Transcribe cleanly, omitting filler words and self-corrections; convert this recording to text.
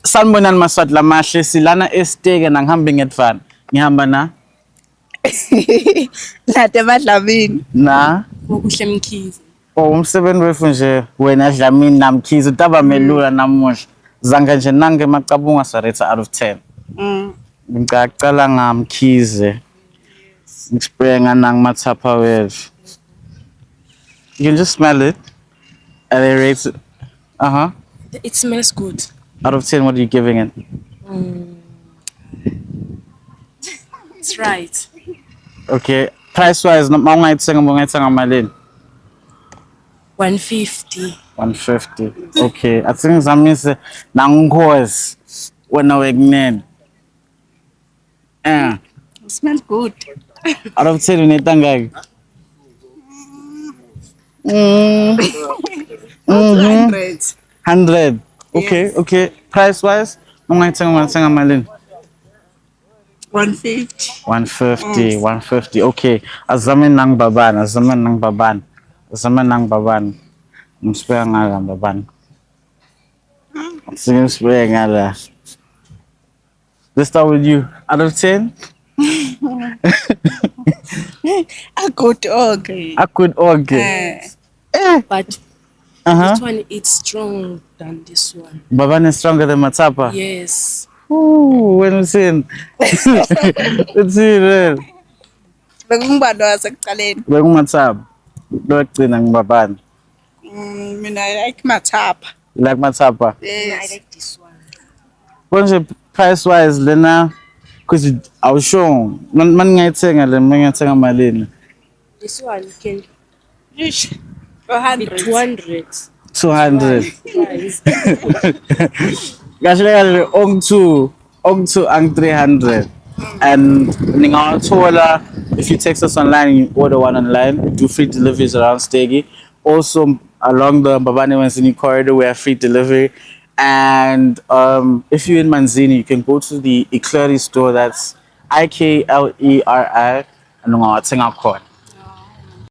Sanibonani maswati lamahle silana esiteke nangihambe ngedvana. Ngihamba na Lade Madlamini. na Okuhle Mkhize. umsebenzi wethu nje wena Dlamini namkhize utaba melula namuhla. Zanga nje nange macabunga saretha out of 10. Ngicacala ngamkhize. Ngiprenga nang mathapha wethu. You can just smell it. And they rate it. Uh-huh. It smells good. Out of 10, what are you giving it? It's right. Okay. Price-wise, mawungayithenga malini? 150. 150. Okay. I think ngizamise nangikhozi wena wekunene. It smells good. Out of 10 unetha ngaki? 100. 100. Okay, okay. Price-wise, mawungayithenga malini? 150. 150, 150. Okay. Azame nang babana. Ngisibuya ngala babana. Ngisibuya ngala. Let's start with you. Out of 10? A good okay. I could okay. But this one is strong than this one. Babana is stronger than Matapa. Yes. Ooh, when we sing. Let's see it. Bekungubani wasekuqaleni? Matapa. Lokugcina ngibabana. Mina I like Mathapha. You like Matapa? Yes. I like this one. Konje price wise lena cuz awusho maningayithenga le ngiyathenga malini? This one can Ish. be 400. 200. 200. Price. Kahle ong2 ang 300. And ningawathola if you text us online and you order one online, we do free deliveries around Stegi. Also along the Mbabane Manzini corridor we have free delivery. And if you're in Manzini, you can go to the Ecleri store, that's IKLERI, and Nungawatsenga Court.